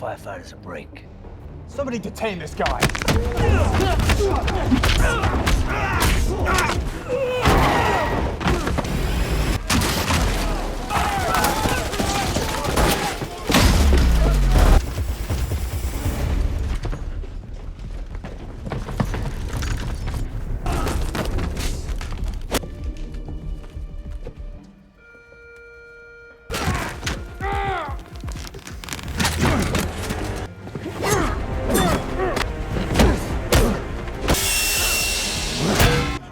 firefighters a break. Somebody detain this guy.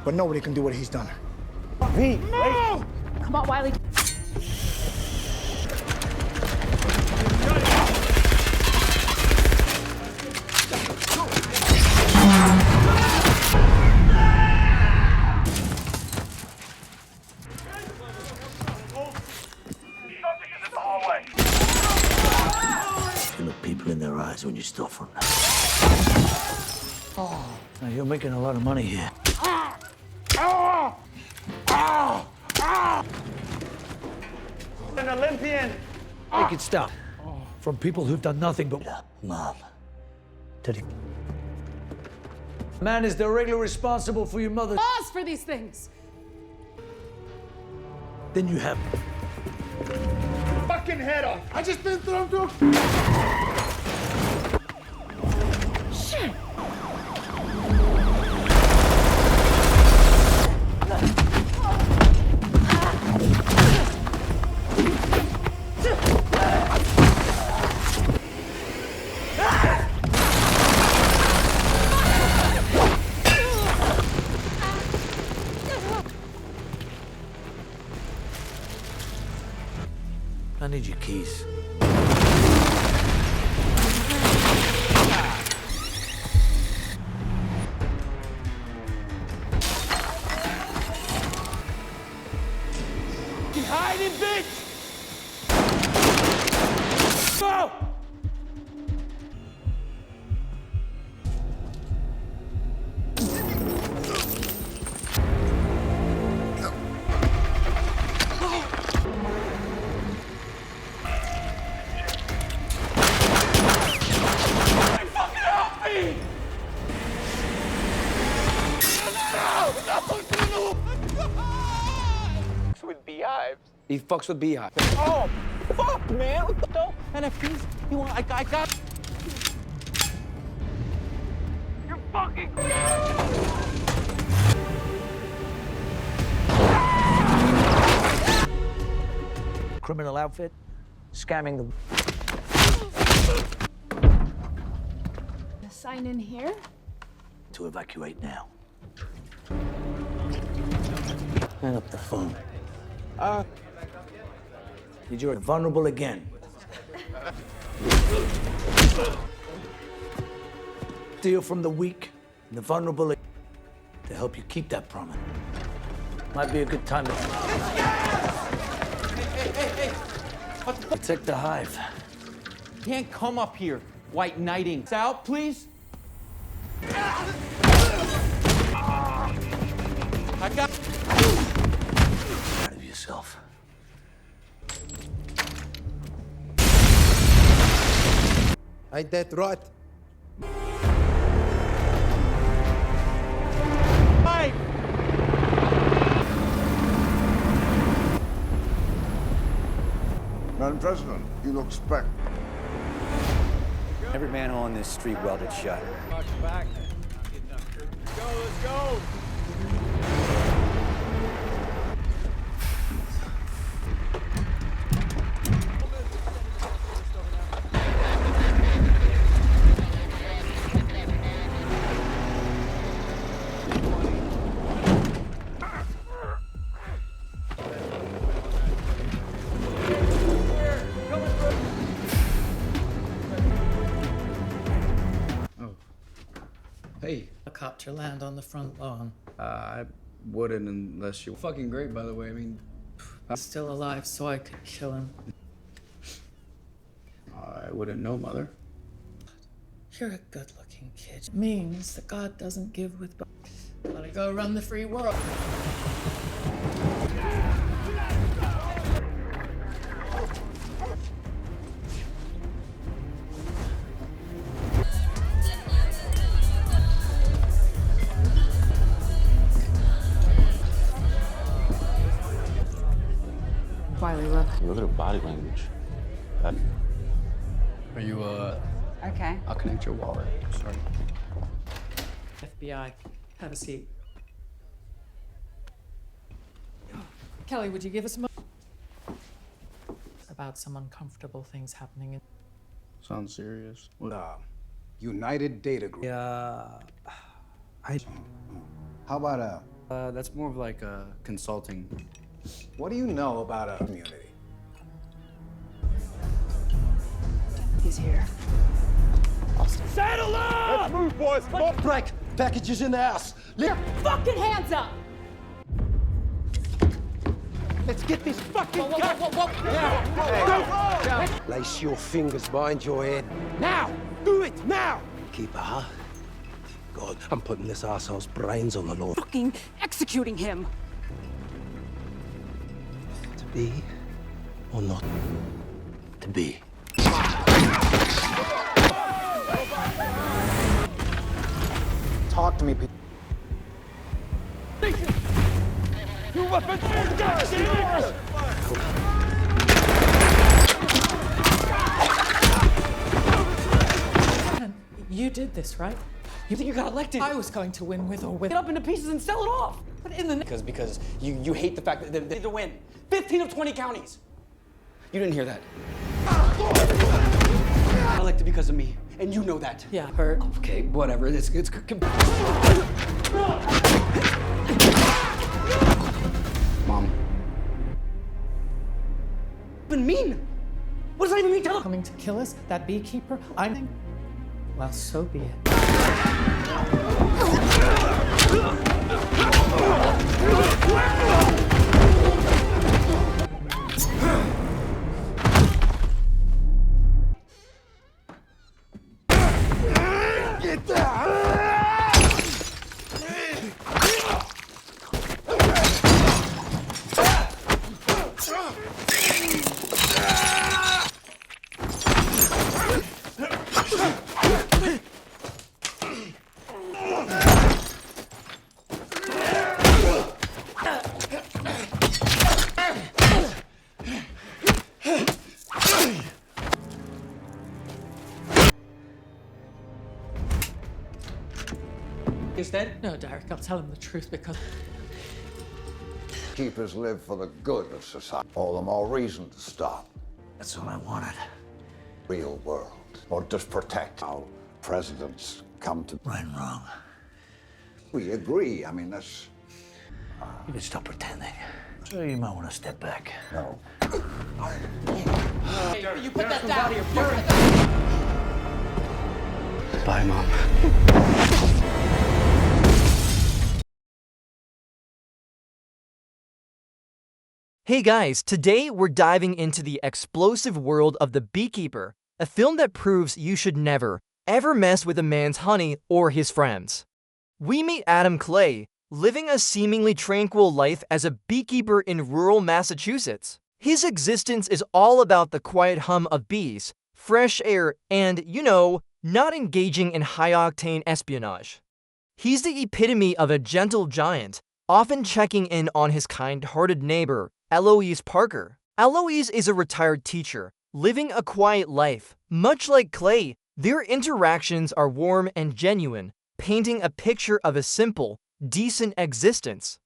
But nobody can do what he's done. V, no! Wait. Come on, Wiley. You look people in their eyes when you steal from them. Oh, now you're making a lot of money here. An Olympian. Make it stop. From people who've done nothing but... Mom. Teddy. Man is directly responsible for your mother. Pause for these things. Then you have... Fucking head off. I just been thrown through. Shit. I need your keys. You hiding, bitch! Go! With beehives. He fucks with beehives. Oh, fuck, man. What the hell? NFTs? You want? I got. You're fucking. Criminal outfit, scamming the... Sign in here. To evacuate now. Hang up the phone. You're vulnerable again. Steal from the weak and the vulnerable to help you keep that promise. Might be a good time to... Hey. What the fuck? Protect the hive. Can't come up here. White knighting. Out, please. I got... Proud of yourself. I dead rot. Hi. Madam President, you look specked. Every manhole on this street welded shut. Back. Let's go. Hey. Helicopter land on the front lawn. I wouldn't unless you're fucking great, by the way. I mean, He's still alive, so I could kill him. I wouldn't know, Mother. You're a good-looking kid. It means that God doesn't give with... Gotta go run the free world. Look at her body language. Are you, Okay. I'll connect your wallet. Sorry. FBI, have a seat. Kelly, would you give us a about some uncomfortable things happening in Sounds serious. What? United Data Group. How about That's more of like a consulting. what do you know about a community? He's here. Break! Packages in the house! Fucking hands up! Let's get this fucking Place your fingers behind your head. Now! Do it now! Keep huh? God, I'm putting this asshole's brains on the law. Fucking executing him! To be or not to be? Talk to me, Pete. You did this, right? You think you got elected? I was going to win with or Get without. up into pieces and sell it off. But in the Because you hate the fact that they need to win. 15 of 20 counties. You didn't hear that. I elected because of me, and you know that. yeah, hurt. Okay, whatever. It's Mom. Even mean? What does that even mean? Tell him. Coming to kill us, that beekeeper. Well, so be it. Instead? No, Derek, I'll tell him the truth because Keepers live for the good of society. All the more reason to stop. That's all I wanted. Real world. Or just protect how presidents come to. Right and wrong. We agree. I mean, that's. You can stop pretending. So you might want to step back. No. you put that down. Bye, Mom. Hey guys, today we're diving into the explosive world of The Beekeeper, a film that proves you should never, ever mess with a man's honey or his friends. We meet Adam Clay, living a seemingly tranquil life as a beekeeper in rural Massachusetts. His existence is all about the quiet hum of bees, fresh air, and, not engaging in high-octane espionage. He's the epitome of a gentle giant, often checking in on his kind-hearted neighbor, Eloise Parker. Eloise is a retired teacher, living a quiet life. Much like Clay, their interactions are warm and genuine, painting a picture of a simple, decent existence.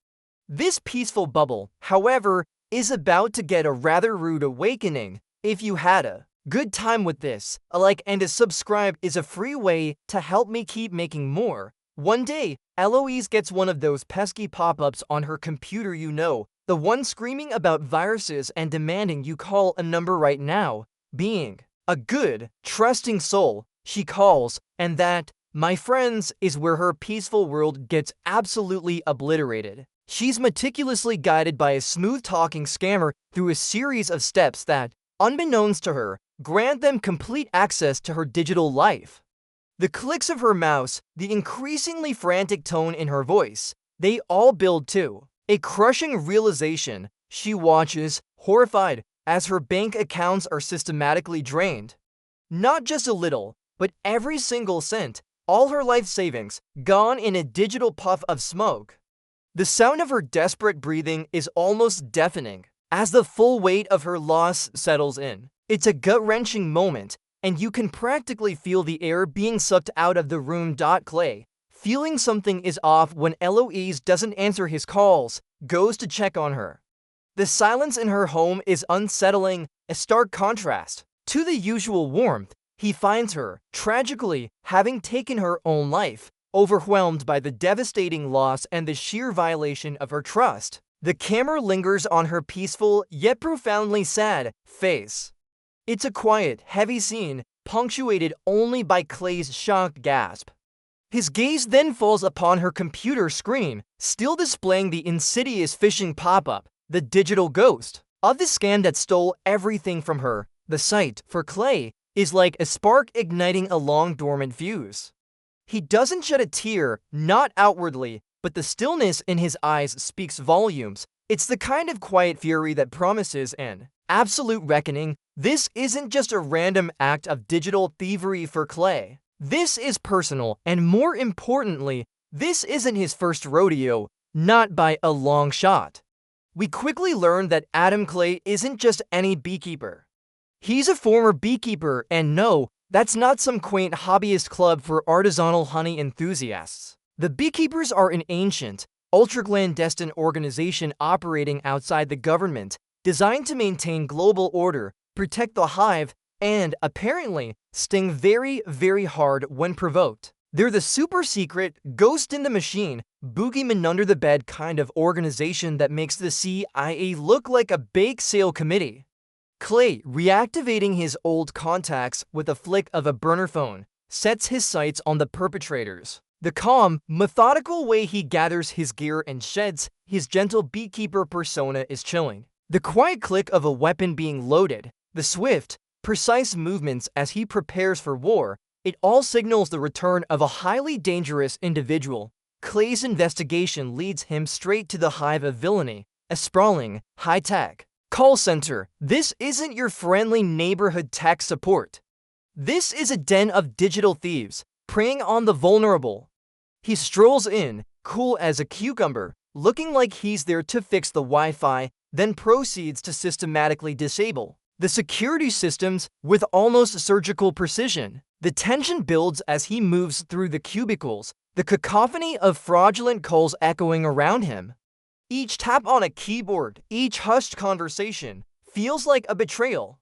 This peaceful bubble, however, is about to get a rather rude awakening. If you had a good time with this, a like and a subscribe is a free way to help me keep making more. One day, Eloise gets one of those pesky pop-ups on her computer, the one screaming about viruses and demanding you call a number right now. Being a good, trusting soul, she calls, and that, my friends, is where her peaceful world gets absolutely obliterated. She's meticulously guided by a smooth-talking scammer through a series of steps that, unbeknownst to her, grant them complete access to her digital life. The clicks of her mouse, the increasingly frantic tone in her voice, they all build to a crushing realization. She watches, horrified, as her bank accounts are systematically drained. Not just a little, but every single cent, all her life savings, gone in a digital puff of smoke. The sound of her desperate breathing is almost deafening. as the full weight of her loss settles in. It's a gut-wrenching moment, and you can practically feel the air being sucked out of the room. Clay, feeling something is off when Eloise doesn't answer his calls, goes to check on her. The silence in her home is unsettling, a stark contrast to the usual warmth. He finds her, tragically, having taken her own life, overwhelmed by the devastating loss and the sheer violation of her trust. The camera lingers on her peaceful, yet profoundly sad, face. It's a quiet, heavy scene, punctuated only by Clay's shocked gasp. His gaze then falls upon her computer screen, still displaying the insidious phishing pop-up, the digital ghost of the scam that stole everything from her. The sight, for Clay, is like a spark igniting a long-dormant fuse. He doesn't shed a tear, not outwardly, but the stillness in his eyes speaks volumes. It's the kind of quiet fury that promises an absolute reckoning. This isn't just a random act of digital thievery for Clay. This is personal, and more importantly, this isn't his first rodeo, not by a long shot. We quickly learn that Adam Clay isn't just any beekeeper. He's a former beekeeper, and no, that's not some quaint hobbyist club for artisanal honey enthusiasts. The Beekeepers are an ancient, ultra-clandestine organization operating outside the government, designed to maintain global order, protect the hive, and, apparently, sting very, very hard when provoked. They're the super-secret, ghost-in-the-machine, boogeyman-under-the-bed kind of organization that makes the CIA look like a bake sale committee. Clay, reactivating his old contacts with a flick of a burner phone, sets his sights on the perpetrators. The calm, methodical way he gathers his gear and sheds his gentle beekeeper persona is chilling. The quiet click of a weapon being loaded, the swift, precise movements as he prepares for war, it all signals the return of a highly dangerous individual. Clay's investigation leads him straight to the hive of villainy, a sprawling, high-tech call center. This isn't your friendly neighborhood tech support. This is a den of digital thieves, preying on the vulnerable. He strolls in, cool as a cucumber, looking like he's there to fix the Wi-Fi, then proceeds to systematically disable the security systems with almost surgical precision. The tension builds as he moves through the cubicles, the cacophony of fraudulent calls echoing around him. Each tap on a keyboard, each hushed conversation, feels like a betrayal.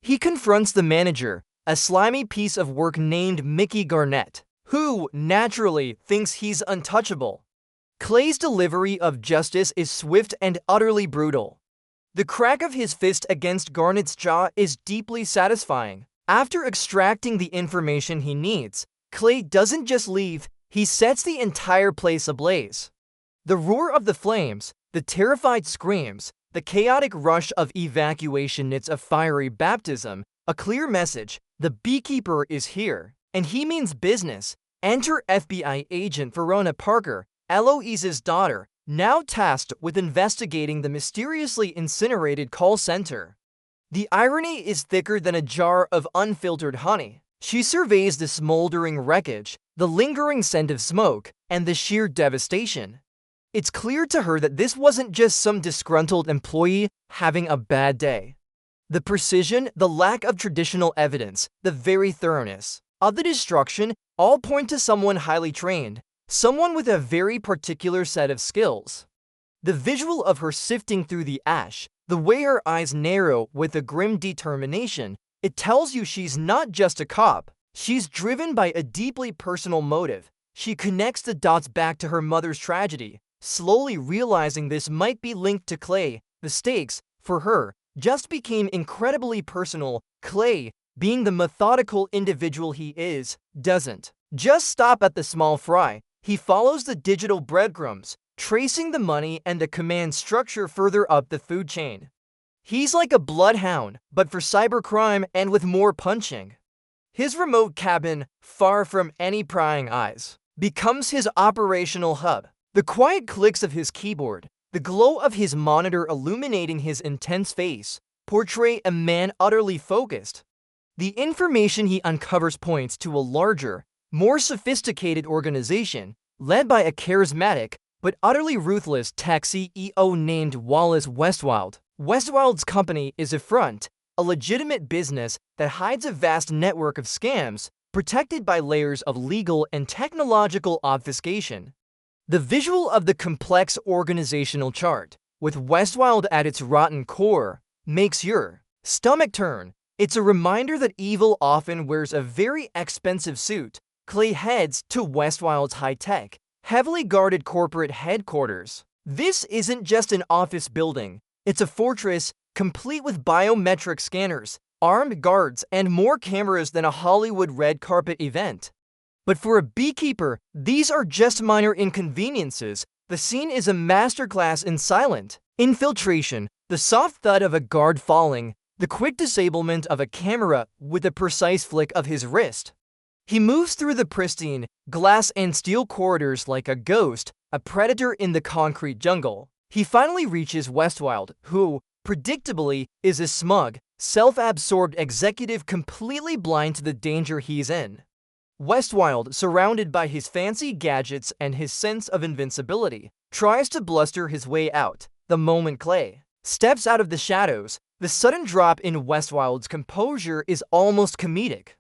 He confronts the manager, a slimy piece of work named Mickey Garnett, who, naturally, thinks he's untouchable. Clay's delivery of justice is swift and utterly brutal. The crack of his fist against Garnett's jaw is deeply satisfying. After extracting the information he needs, Clay doesn't just leave, he sets the entire place ablaze. The roar of the flames, the terrified screams, the chaotic rush of evacuation, it's a fiery baptism, a clear message: the Beekeeper is here, and he means business. Enter FBI agent Verona Parker, Eloise's daughter, now tasked with investigating the mysteriously incinerated call center. The irony is thicker than a jar of unfiltered honey. She surveys the smoldering wreckage, the lingering scent of smoke, and the sheer devastation. It's clear to her that this wasn't just some disgruntled employee having a bad day. The precision, the lack of traditional evidence, the very thoroughness of the destruction all point to someone highly trained, someone with a very particular set of skills. The visual of her sifting through the ash, the way her eyes narrow with a grim determination, it tells you she's not just a cop. She's driven by a deeply personal motive. She connects the dots back to her mother's tragedy, slowly realizing this might be linked to Clay. The stakes, for her, just became incredibly personal. Clay, being the methodical individual he is, doesn't just stop at the small fry. He follows the digital breadcrumbs, tracing the money and the command structure further up the food chain. He's like a bloodhound, but for cybercrime and with more punching. His remote cabin, far from any prying eyes, becomes his operational hub. The quiet clicks of his keyboard, the glow of his monitor illuminating his intense face, portray a man utterly focused. The information he uncovers points to a larger, more sophisticated organization, led by a charismatic but utterly ruthless tech CEO named Wallace Westwild. Westwild's company is a front, a legitimate business that hides a vast network of scams protected by layers of legal and technological obfuscation. The visual of the complex organizational chart, with Westwild at its rotten core, makes your stomach turn. It's a reminder that evil often wears a very expensive suit. Clay heads to Westwild's high-tech, heavily guarded corporate headquarters. This isn't just an office building. It's a fortress complete with biometric scanners, armed guards, and more cameras than a Hollywood red carpet event. But for a beekeeper, these are just minor inconveniences. The scene is a masterclass in silent infiltration, the soft thud of a guard falling, the quick disablement of a camera with a precise flick of his wrist. He moves through the pristine, glass and steel corridors like a ghost, a predator in the concrete jungle. He finally reaches Westwild, who, predictably, is a smug, self-absorbed executive completely blind to the danger he's in. Westwild, surrounded by his fancy gadgets and his sense of invincibility, tries to bluster his way out. The moment Clay steps out of the shadows, the sudden drop in Westwild's composure is almost comedic.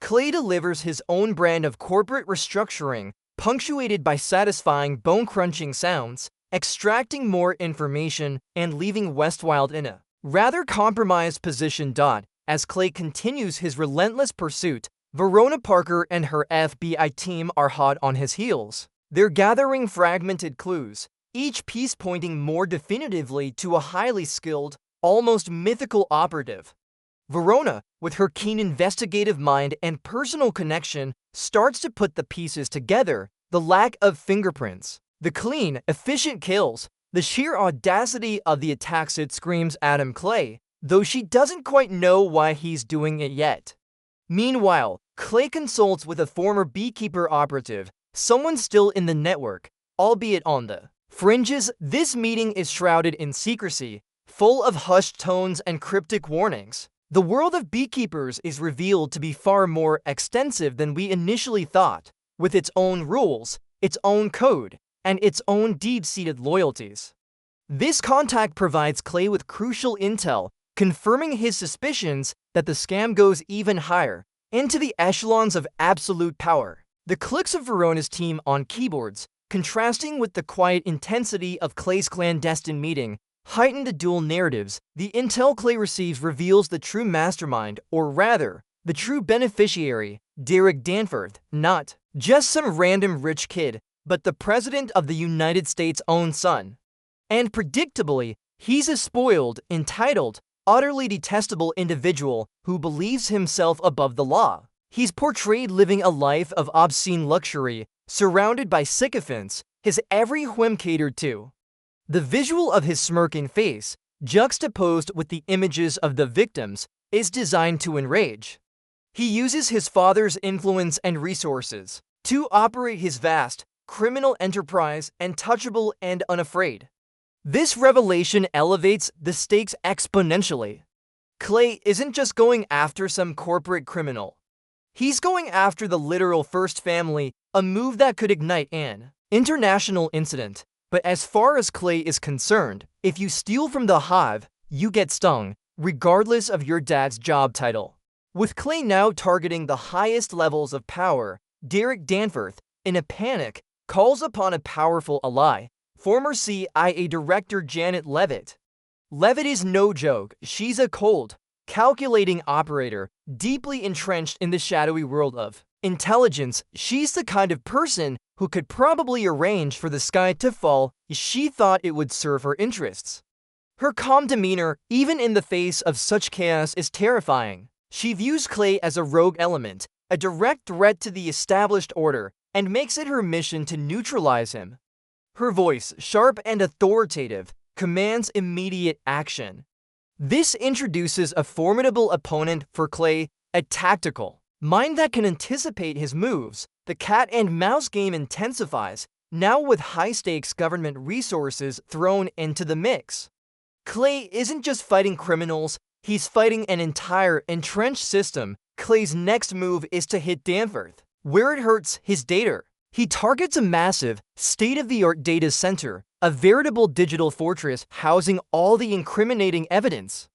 Clay delivers his own brand of corporate restructuring, punctuated by satisfying bone-crunching sounds, extracting more information, and leaving Westwild in a rather compromised position. As Clay continues his relentless pursuit, Verona Parker and her FBI team are hot on his heels. They're gathering fragmented clues, each piece pointing more definitively to a highly skilled, almost mythical operative. Verona, with her keen investigative mind and personal connection, starts to put the pieces together. The lack of fingerprints, the clean, efficient kills, the sheer audacity of the attacks, it screams Adam Clay, though she doesn't quite know why he's doing it yet. Meanwhile, Clay consults with a former Beekeeper operative, someone still in the network, albeit on the fringes. This meeting is shrouded in secrecy, full of hushed tones and cryptic warnings. The world of Beekeepers is revealed to be far more extensive than we initially thought, with its own rules, its own code, and its own deep-seated loyalties. This contact provides Clay with crucial intel, confirming his suspicions that the scam goes even higher, into the echelons of absolute power. The clicks of Verona's team on keyboards, contrasting with the quiet intensity of Clay's clandestine meeting, heighten the dual narratives. The intel Clay receives reveals the true mastermind, or rather, the true beneficiary, Derek Danforth, not just some random rich kid, but the President of the United States' own son. And predictably, he's a spoiled, entitled, utterly detestable individual who believes himself above the law. He's portrayed living a life of obscene luxury, surrounded by sycophants, his every whim catered to. The visual of his smirking face, juxtaposed with the images of the victims, is designed to enrage. He uses his father's influence and resources to operate his vast, criminal enterprise, untouchable and unafraid. This revelation elevates the stakes exponentially. Clay isn't just going after some corporate criminal. He's going after the literal first family, a move that could ignite an international incident. But as far as Clay is concerned, if you steal from the hive, you get stung, regardless of your dad's job title. With Clay now targeting the highest levels of power, Derek Danforth, in a panic, calls upon a powerful ally, former CIA Director Janet Leavitt. Leavitt is no joke. She's a cold, calculating operator, deeply entrenched in the shadowy world of intelligence. She's the kind of person who could probably arrange for the sky to fall if she thought it would serve her interests. Her calm demeanor, even in the face of such chaos, is terrifying. She views Clay as a rogue element, a direct threat to the established order, and makes it her mission to neutralize him. Her voice, sharp and authoritative, commands immediate action. This introduces a formidable opponent for Clay, a tactical mind that can anticipate his moves. The cat and mouse game intensifies, now with high-stakes government resources thrown into the mix. Clay isn't just fighting criminals, he's fighting an entire entrenched system. Clay's next move is to hit Danforth, where it hurts his data. He targets a massive, state-of-the-art data center, a veritable digital fortress housing all the incriminating evidence.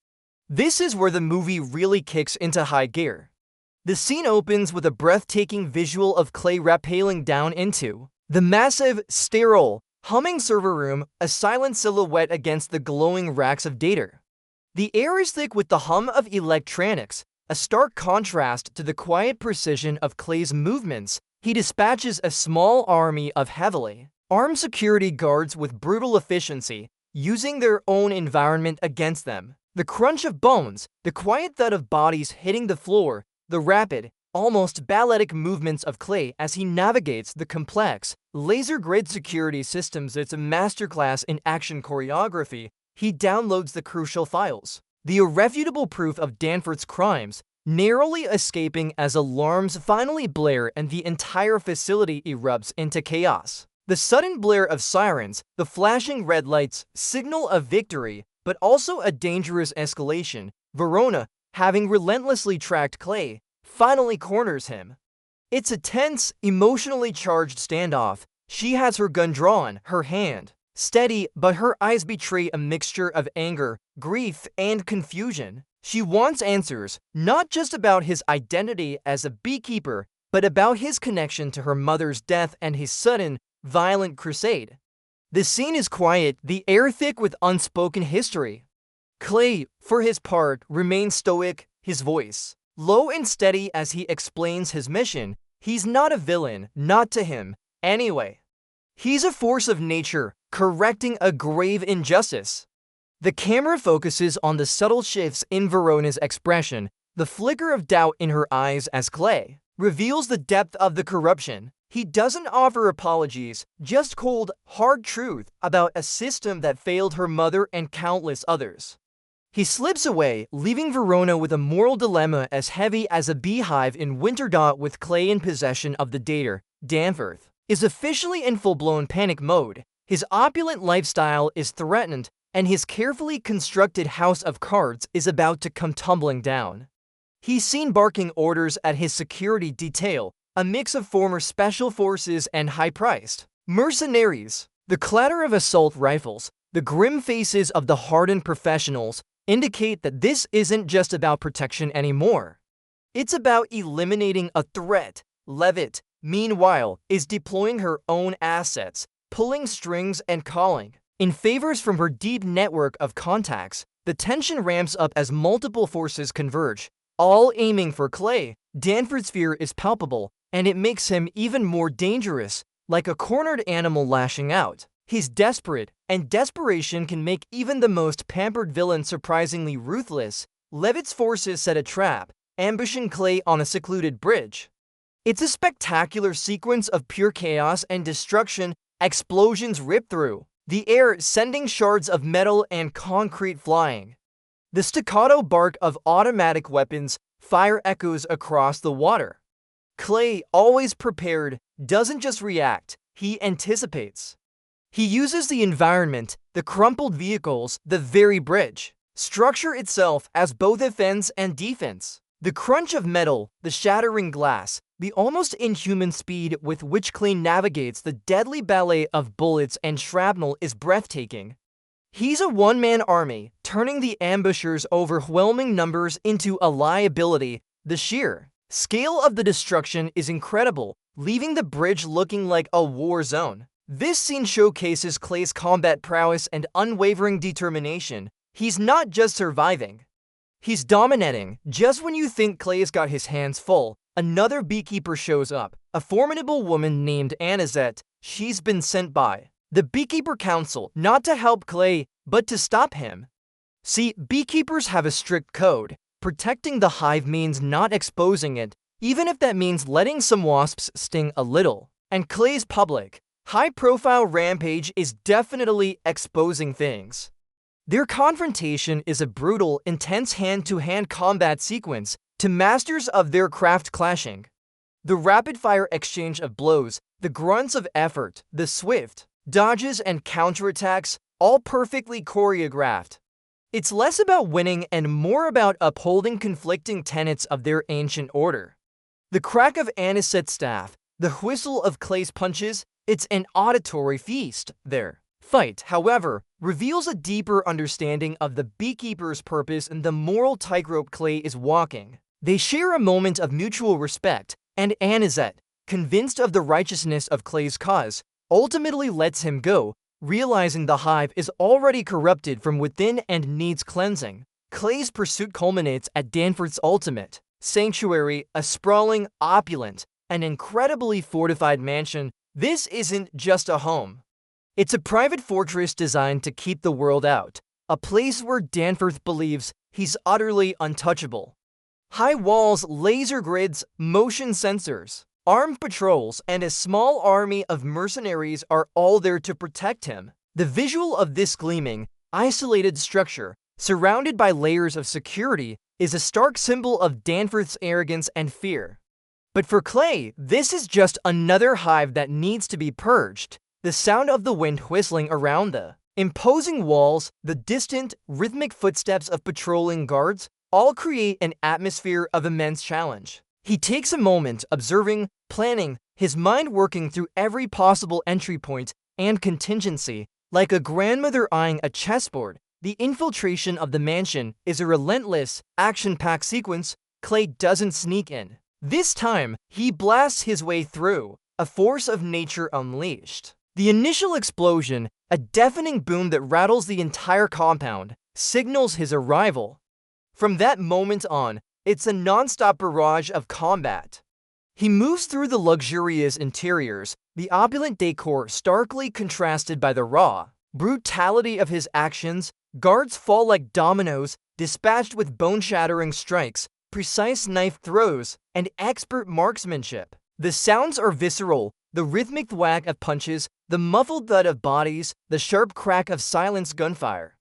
This is where the movie really kicks into high gear. The scene opens with a breathtaking visual of Clay rappelling down into the massive, sterile, humming server room, a silent silhouette against the glowing racks of data. The air is thick with the hum of electronics, a stark contrast to the quiet precision of Clay's movements. He dispatches a small army of heavily armed security guards with brutal efficiency, using their own environment against them. The crunch of bones, the quiet thud of bodies hitting the floor, the rapid, almost balletic movements of Clay as he navigates the complex, laser-grid security systems. It's a masterclass in action choreography. He downloads the crucial files, the irrefutable proof of Danforth's crimes, narrowly escaping as alarms finally blare and the entire facility erupts into chaos. The sudden blare of sirens, the flashing red lights, signal of victory, but also a dangerous escalation. Verona, having relentlessly tracked Clay, finally corners him. It's a tense, emotionally charged standoff. She has her gun drawn, her hand steady, but her eyes betray a mixture of anger, grief, and confusion. She wants answers, not just about his identity as a beekeeper, but about his connection to her mother's death and his sudden, violent crusade. The scene is quiet, the air thick with unspoken history. Clay, for his part, remains stoic, his voice low and steady as he explains his mission. He's not a villain, not to him, anyway. He's a force of nature, correcting a grave injustice. The camera focuses on the subtle shifts in Verona's expression, the flicker of doubt in her eyes as Clay reveals the depth of the corruption. He doesn't offer apologies, just cold, hard truth about a system that failed her mother and countless others. He slips away, leaving Verona with a moral dilemma as heavy as a beehive in winter. With Clay in possession of the data, Danforth is officially in full-blown panic mode. His opulent lifestyle is threatened, and his carefully constructed house of cards is about to come tumbling down. He's seen barking orders at his security detail, a mix of former special forces and high-priced mercenaries. The clatter of assault rifles, the grim faces of the hardened professionals indicate that this isn't just about protection anymore. It's about eliminating a threat. Levitt, meanwhile, is deploying her own assets, pulling strings and calling in favors from her deep network of contacts. The tension ramps up as multiple forces converge, all aiming for Clay. Danforth's fear is palpable, and it makes him even more dangerous, like a cornered animal lashing out. He's desperate, and desperation can make even the most pampered villain surprisingly ruthless. Levitt's forces set a trap, ambushing Clay on a secluded bridge. It's a spectacular sequence of pure chaos and destruction. Explosions rip through the air, sending shards of metal and concrete flying. The staccato bark of automatic weapons fire echoes across the water. Clay, always prepared, doesn't just react, he anticipates. He uses the environment, the crumpled vehicles, the very bridge structure itself as both offense and defense. The crunch of metal, the shattering glass, the almost inhuman speed with which Clay navigates the deadly ballet of bullets and shrapnel is breathtaking. He's a one-man army, turning the ambushers' overwhelming numbers into a liability. The sheer scale of the destruction is incredible, leaving the bridge looking like a war zone. This scene showcases Clay's combat prowess and unwavering determination. He's not just surviving, he's dominating. Just when you think Clay's got his hands full, another beekeeper shows up, a formidable woman named Anisette. She's been sent by the Beekeeper Council, not to help Clay, but to stop him. See, beekeepers have a strict code. Protecting the hive means not exposing it, even if that means letting some wasps sting a little. And Clay's public, high-profile rampage is definitely exposing things. Their confrontation is a brutal, intense hand-to-hand combat sequence to masters of their craft clashing. The rapid-fire exchange of blows, the grunts of effort, the swift dodges and counterattacks, all perfectly choreographed. It's less about winning and more about upholding conflicting tenets of their ancient order. The crack of Anisette's staff, the whistle of Clay's punches, it's an auditory feast there. fight, however, reveals a deeper understanding of the Beekeeper's purpose and the moral tightrope Clay is walking. They share a moment of mutual respect, and Anisette, convinced of the righteousness of Clay's cause, ultimately lets him go, realizing the hive is already corrupted from within and needs cleansing. Clay's pursuit culminates at Danforth's ultimate sanctuary, a sprawling, opulent, and incredibly fortified mansion. This isn't just a home. It's a private fortress designed to keep the world out, a place where Danforth believes he's utterly untouchable. High walls, laser grids, motion sensors, armed patrols, and a small army of mercenaries are all there to protect him. The visual of this gleaming, isolated structure, surrounded by layers of security, is a stark symbol of Danforth's arrogance and fear. But for Clay, this is just another hive that needs to be purged. The sound of the wind whistling around the imposing walls, the distant, rhythmic footsteps of patrolling guards, all create an atmosphere of immense challenge. He takes a moment observing, planning, his mind working through every possible entry point and contingency. Like a grandmother eyeing a chessboard, the infiltration of the mansion is a relentless, action-packed sequence. Clay doesn't sneak in. This time, he blasts his way through, a force of nature unleashed. The initial explosion, a deafening boom that rattles the entire compound, signals his arrival. From that moment on, it's a non-stop barrage of combat. He moves through the luxurious interiors, the opulent decor starkly contrasted by the raw brutality of his actions. Guards fall like dominoes, dispatched with bone-shattering strikes, precise knife throws, and expert marksmanship. The sounds are visceral, the rhythmic thwack of punches, the muffled thud of bodies, the sharp crack of silenced gunfire.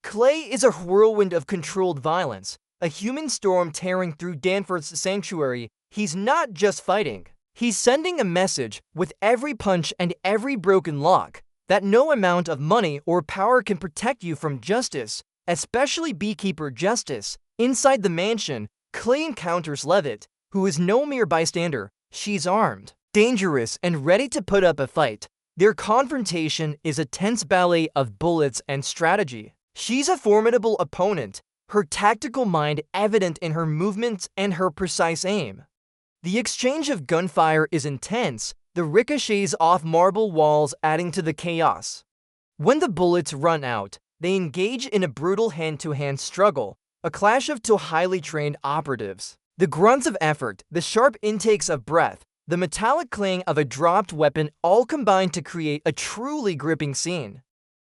Clay is a whirlwind of controlled violence, a human storm tearing through Danforth's sanctuary. He's not just fighting. He's sending a message with every punch and every broken lock that no amount of money or power can protect you from justice, especially Beekeeper justice. Inside the mansion, Clay encounters Levitt, who is no mere bystander. She's armed, dangerous, and ready to put up a fight. Their confrontation is a tense ballet of bullets and strategy. She's a formidable opponent, her tactical mind evident in her movements and her precise aim. The exchange of gunfire is intense, the ricochets off marble walls adding to the chaos. When the bullets run out, they engage in a brutal hand-to-hand struggle, a clash of two highly trained operatives. The grunts of effort, the sharp intakes of breath, the metallic clang of a dropped weapon all combine to create a truly gripping scene.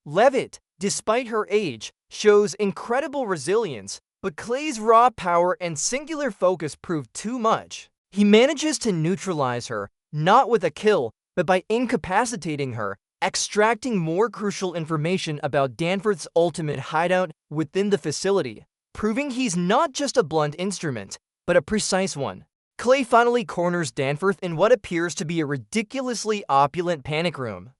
Levitt, despite her age, shows incredible resilience, but Clay's raw power and singular focus prove too much. He manages to neutralize her, not with a kill, but by incapacitating her, extracting more crucial information about Danforth's ultimate hideout within the facility, proving he's not just a blunt instrument, but a precise one. Clay finally corners Danforth in what appears to be a ridiculously opulent panic room.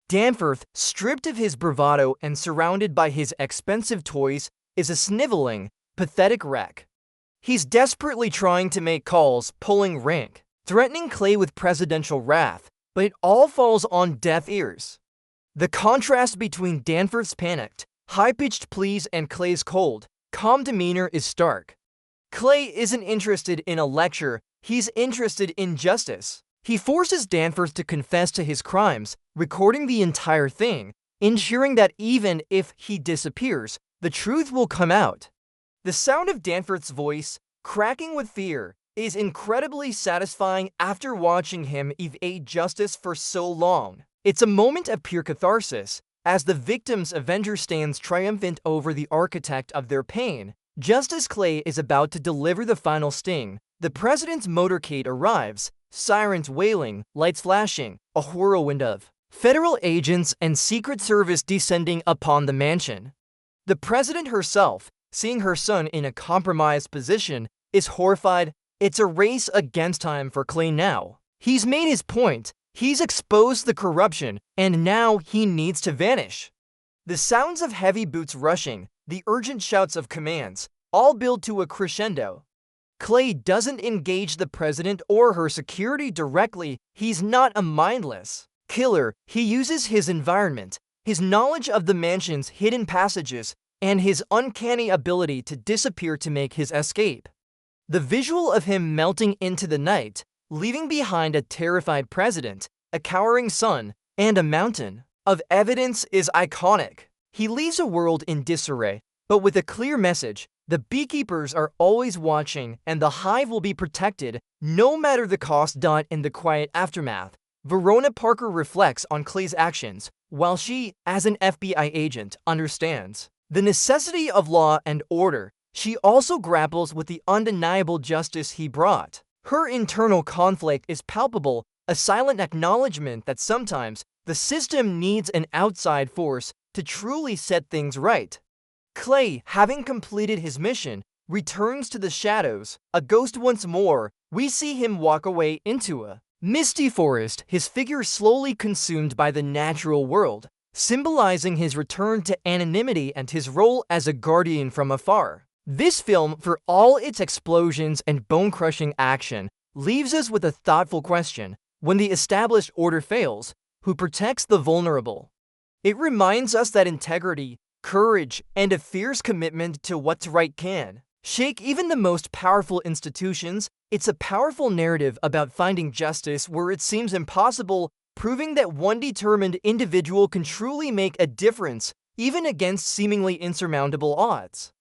Danforth, stripped of his bravado and surrounded by his expensive toys, is a sniveling, pathetic wreck. He's desperately trying to make calls, pulling rank, threatening Clay with presidential wrath, but it all falls on deaf ears. The contrast between Danforth's panicked, high-pitched pleas and Clay's cold, calm demeanor is stark. Clay isn't interested in a lecture, he's interested in justice. He forces Danforth to confess to his crimes, recording the entire thing, ensuring that even if he disappears, the truth will come out. The sound of Danforth's voice, cracking with fear, is incredibly satisfying after watching him evade justice for so long. It's a moment of pure catharsis, as the victim's avenger stands triumphant over the architect of their pain. Just as Clay is about to deliver the final sting, the president's motorcade arrives, sirens wailing, lights flashing, a whirlwind of federal agents and Secret Service descending upon the mansion. The president herself, seeing her son in a compromised position, is horrified. It's a race against time for Clay now. He's made his point, he's exposed the corruption, and now he needs to vanish. The sounds of heavy boots rushing, the urgent shouts of commands, all build to a crescendo. Clay doesn't engage the president or her security directly. He's not a mindless killer. He uses his environment, his knowledge of the mansion's hidden passages, and his uncanny ability to disappear to make his escape. The visual of him melting into the night, leaving behind a terrified president, a cowering son, and a mountain of evidence is iconic. He leaves a world in disarray, but with a clear message: the beekeepers are always watching and the hive will be protected no matter the cost. In the quiet aftermath, Verona Parker reflects on Clay's actions, while she, as an FBI agent, understands the necessity of law and order. She also grapples with the undeniable justice he brought. Her internal conflict is palpable, a silent acknowledgement that sometimes the system needs an outside force to truly set things right. Clay, having completed his mission, returns to the shadows. A ghost once more, we see him walk away into a misty forest, his figure slowly consumed by the natural world, symbolizing his return to anonymity and his role as a guardian from afar. This film, for all its explosions and bone-crushing action, leaves us with a thoughtful question: when the established order fails, who protects the vulnerable? It reminds us that integrity, courage, and a fierce commitment to what's right can shake even the most powerful institutions. It's a powerful narrative about finding justice where it seems impossible, proving that one determined individual can truly make a difference, even against seemingly insurmountable odds.